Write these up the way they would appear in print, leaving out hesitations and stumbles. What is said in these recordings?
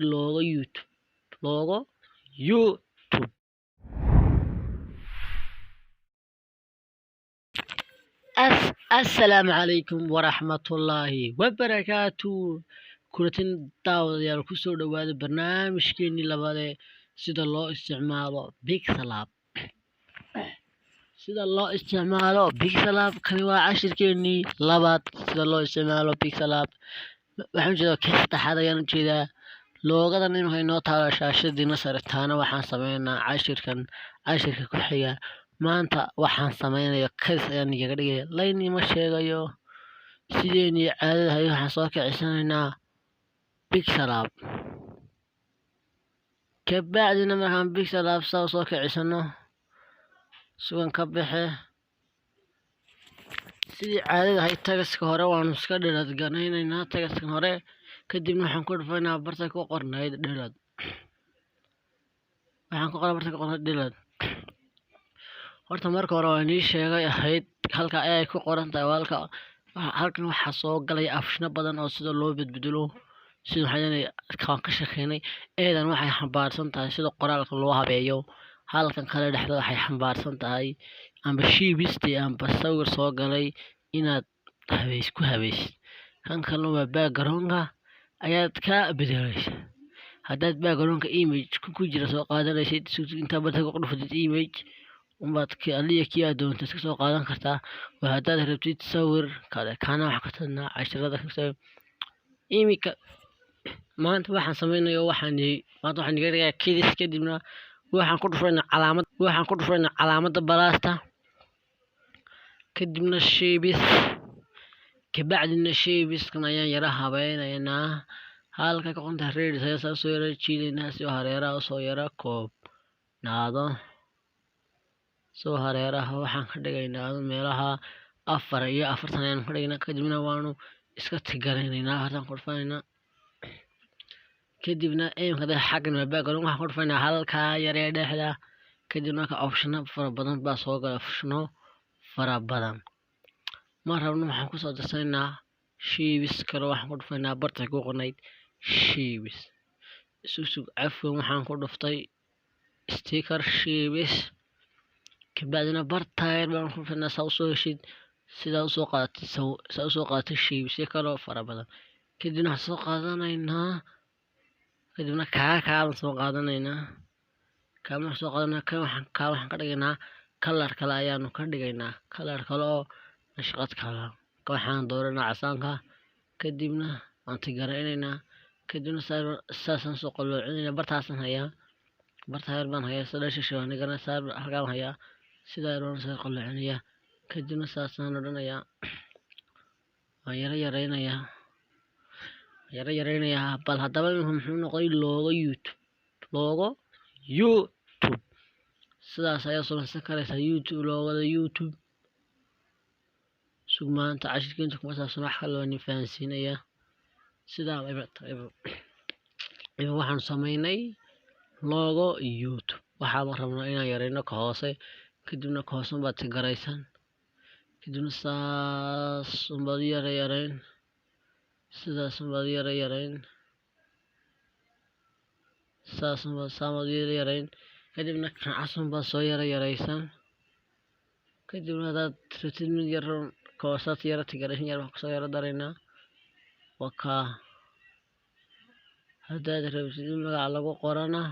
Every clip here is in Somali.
loogo YouTube. Assalaamu calaykum waraxmatullaahi wabarakaatu. Kulatin daawadayaal ku soo dhawaada barnaamijkeenii labaad ee sida loo isticmaalo Pixel App. Kani waa cashirkeenii labaad sida loo isticmaalo Pixel App. Waxaan jeedaa kii saddexaad ayaan ujeedaa loogadan in waxay noo taala shaashadiina sare taana waxaan sameynaa cashirka ku xiga. Maanta waxaan sameynaya karis ayaan igaga dhigaya layni ma sheegayo sideenii caadada ahayd waxaan soo kicisanaynaa Pixel App. Kabacdina markaan Pixel App soo kicisano sugan ka baxe sidii caadada ahayd tagaska hore waanu iska dheeraad garanaynaa tagaskan hore kadibna waxaan ku dhufaynaa barta ku qornayd dheeraad. Horta marka hore waan ii sheegay ahayd halka ay ku qoran tahay halkan waxaa soo galay afshina badan oo sida loo bedbedelo sida waxaan ka shaqeynay eedan waxay xambaarsan tahay sida qoraalka loo habeeyo. Halkan kale dhexda waxay xambaarsan tahay amba shiibiste amba sawir soo galay inaad ku habaysid. Kan kalena waa background-ka ayaad ka bedelaysaa. Haddaad background-ka image ku jira soo qaadanaysid inta barta ku dhufatid image umbaad kii aad doonto iska soo qaadan kartaa. Waa haddaad rabtid sawir kale kana wax ka tadnaa casharada ka imika maanta waxaan sameynayo waxaan iga dhigaa kidis kadibna waxaan ku dhufaynaa calaamadda balaasta kadibna shapes kabacdina shapeskan ayaan yara habeynaynaa. Halka ka qonta reeds ayaa soo yara jiidaynaa si hareeraha soo yara koobnaado. soo hareeraha waxaan ka dhigaynaa meelaha 4 iyo 40 ayaan ka dhignaa kadibna waanu iska tigaraynaa halkan ku dhufaynaa kadibna aymka xaggan waa background waxaan ku dhufaynaa halka yar ee dhexda kadibna ka option fara badan baa soo gala fara badan ma rabno waxaan ku soo darsaynaa shapes kale waxaan ku dhufaynaa barta ku qornayd shapes afwan waxaan ku dhuftay sticker shapes kabacdina bartayr baan ku dhufaynaa soo heshid sida usoo qaadatay shapes kale fara badan kadibna soo qaadanaynaa kadibna kaan soo qaadanaynaa kan waxaan ka dhigaynaa color kale ayaanu ka dhigaynaa color kale oo nashqad kale waxaan dooranaa casaanka kadibna waan tigaraynaa kadibna saasan soo qaloocinayna bartaasan hayaa bartayr baan hayaa sida shisheeyay halkaan hayaa sida roon soo qaloocinaya kadibna saasan odhanayaa waan yaraynayaa bal haddaba muxuu noqday loogo YouTube sidaas ayaa soo karaysa loogada YouTube sugmaanta cashirkeenta kuma saabsan wax kale oo ni fahansiinaya sida waxaan sameynay loogo YouTube waxaan rabnaa inaan yarayno ka hoose kadibna ka hoose baad tigaraysan kadibna saas baad yarayn sidaas baad yarayn saas baad yarayn kadibna kan casan baad soo yaraysan kadibna hadaad rabtid mid yar koosaad yara tigaraysan yar wax soo yara daraynaa waka haddaad rabtid in magaca lagu qorana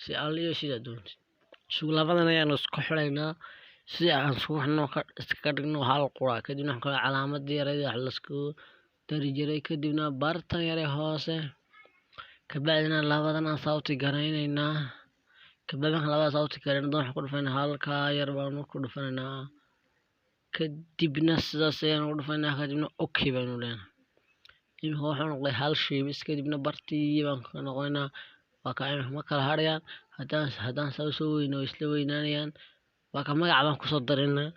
si aliyo sida doontid labadan ayaan isku xiraynaa si aan iska dhigno hal qura kadibna kala calaamadii yareed wax la isku dari jiray kadibna bartan yare hoose kabacdina labadan aan sawti garaynaynaa kabacdina labada sawti garayna doon ku dhufaynaa halka yar baan ku dhufaynaa kadibna sidaas ayaan u dhufaynaa kadibna okay baan u leenahay imika waxaan noqday hal shapes kadibna bartii baan ka noqonaynaa waa ka ma kala harayaan haddaan soo weyno isla weynaanayaan waa ka magac baan ku soo darinaa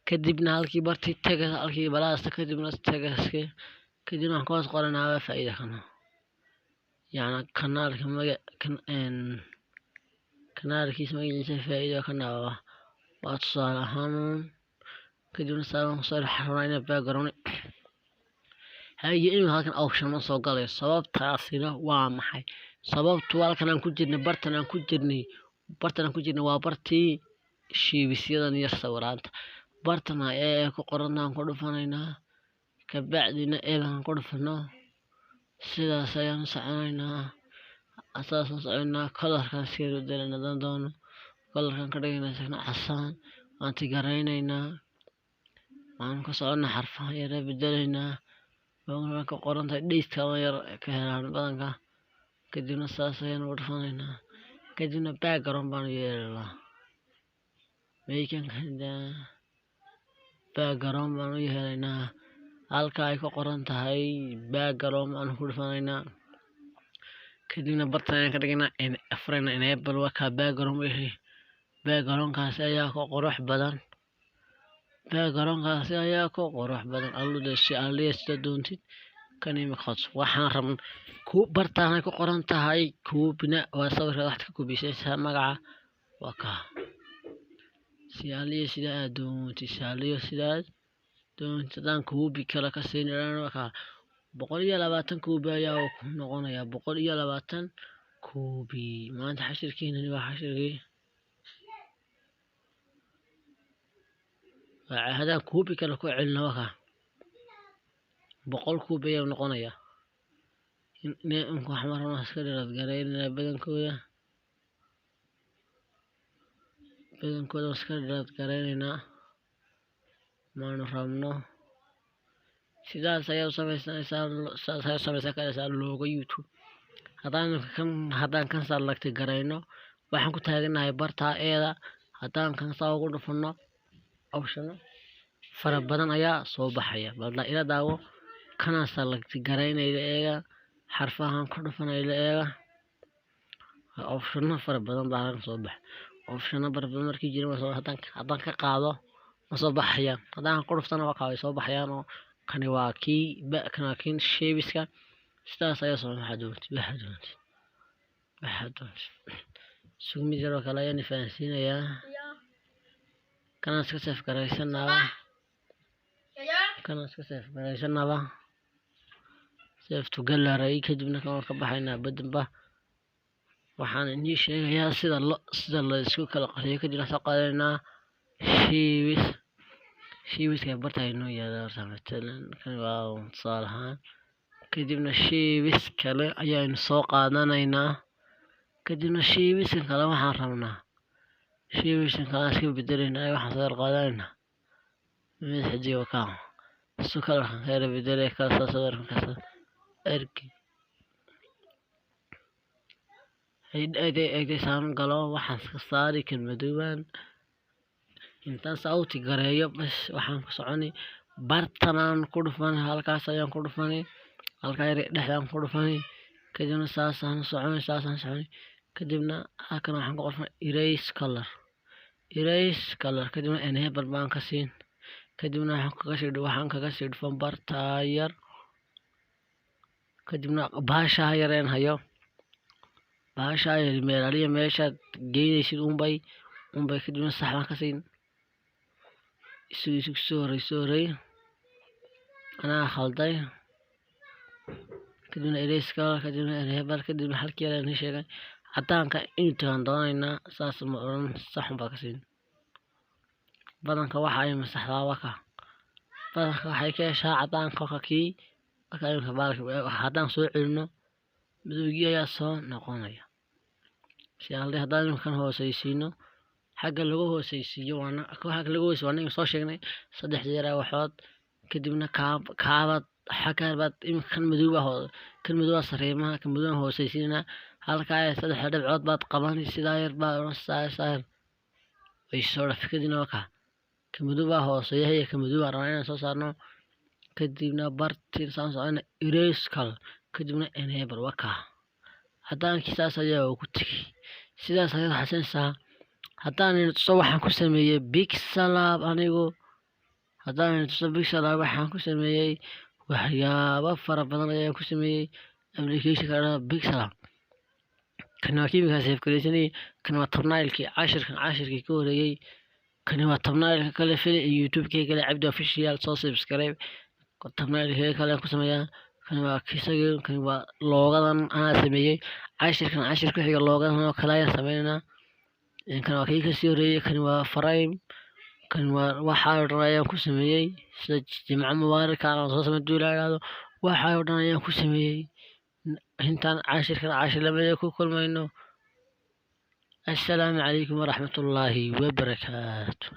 kadibna halkii bartii tagas halkii balaasta kadibna tagaska kadibna waxaan ku qoranaa faa'iido kana يعني kanaalkiisa magaciisa faa'iido kana waa tusaale ahaan kadibna saaban soo xarunayna background haye in halkan option ma soo galay sababtaasina waa maxay sababtu halkan aan ku jirnay bartan aan ku jirnay waa bartii shiibisyadan iyo sawiraanta bartan ee ku qoran aan ku dhufanaynaa kabacdina eedan ku dhufano sidaas ayaan soconaynaa asaasan soconaynaa kalarkan sida dalanadan doono kalarkan ka dhigaynaa casaan aan tigaraynaa aan ka soconaa xarfaha yar bedelaynaa waan ka qoran tahay dhayska yar ka helaan badanka kadibna saas ayaan u dhufanaynaa kadibna background baan yeelnaa background baan u yeelaynaa halka ay ku qoran tahay background aan ku dhufanaynaa kadibna bartaan ka dhignaa afrayna enable waa ka background wixii backgroundkaasi ayaa ku qurux badan alluda si aliyasta doontid kan imikaad waxaan rabnaa ku bartaan ay ku qoran tahay kuubina waa sawirka wax ka kubisaysa magaca waa ka si aliya sida aad doontid daan kuubi kala ka siinayna waa ka 120 kuubi ayaa ku noqonaya 120 kuubi maanta xashirkiina waa xashirkii hadaan kuubi kala ku celina waa ka 100 kuubi ayaa noqonaya in ku xamarna iska dhirad gareynaa badankooda iska dhirad gareynaa maana rabno sidaas ayaa samaysan karaysaa looga YouTube haddaan kan salagti garayno waxaan ku taaganahay bartaa eeda haddaan kan saa ugu dhufano option fara badan ayaa soo baxaya badla ila daawo kana salagti garaynayda eega xarfahan ku dhufanayda eega option fara badan baa soo bax option fara badan markii jiray haddaan ka qaado ma soo baxayaan haddaan ku dhuftana waa ka soo baxayaan oo kani waa kii sheebiska sidaas ayaa soo waxaad sugmid yar oo kale ayaan fahansiinayaa kana iska saf garaysanaba save to gallery kadibna kan ka baxaynaa badanba waxaan inii sheegayaa sida la isku kala qariyo kadibna soo qaadanaynaa shiibiska bartayno yaada samatalan kan waa tusaalahaan kadibna shiibis kale ayaynu soo qaadanaynaa kadibna shiibiskan kale waxaan rabnaa shiibiskan kale iska bedelaynaa waxaan soo qaadanaynaa mid xidiyo ka soo kala kala bedelay ka soo saarkan erki ay saan galo waxaan ka saari kelmadooban intaan sauti gareeyo bas waxaan ku soconay bartanaan ku dhufanay halkaas ayaan ku dhufanay halka yar dhexdaan ku dhufanay kadibna saasaan soconay kadibna halkan waxaan ku qornay erase color kadibna enable baan ka siin kadibna waxaan kaga sii dhufan bartaa yar kadibna baasha yareen hayo baasha yar meelaliya meeshaad geynaysid unbay kadibna sax baan ka siin isu sooray anaa khalday kadibna erase color kadibna enable kadibna halkii yar aan sheegay cadaanka intaan doonaynaa saas ma oran sax baan ka siin badanka waxa ay masaxdaa waka badanka waxay ka heshaa cadaanka kii haddaan soo celino madowgii ayaa soo noqonaya si haddaan kan hoosaysiino xagga lagu hoosaysiiyo waana soo sheegnay 3 jeer waxood kadibna kaabad xaggaad kan madow sareemaha kan madow hoosaysiina halka ay 3 dhibcood baad qaban sidaa yar baa saar way soo dhafikadina waka kan madow hooseeyahay kan madow raacayna soo saarno kadibna bartiin saan socona erase color kadibna enable waka haddaan kiisaas ayaa ku tagi sidaas ayaa xasansaa haddaan soo waxaan ku sameeyay pixel lab anigu haddaan soo pixel lab waxaan ku sameeyay waxyaabo fara badan ayaan ku sameeyay application kana pixel lab kana kiimika save gareysani kana thumbnailkii cashirkii ka horeeyay kana waa thumbnailka kale fili youtube-ka kale cabdi official soo subscribe thumbnail kale ku sameeyaa kan waa kisagii kan waa loogadan aan sameeyay cashirkan cashir ku xiga loogadan oo kale ayaan sameynaa kan waa kii kasii horeeyay kan waa frame kan waa waxa oo dhan ayaan ku sameeyay sida jimco mubaarak aan soo sameeyay duulaado waxa oo dhan ayaan ku sameeyay intaan cashirkan cashir lamada ku kulmayno السلام عليكم ورحمة الله وبركاته.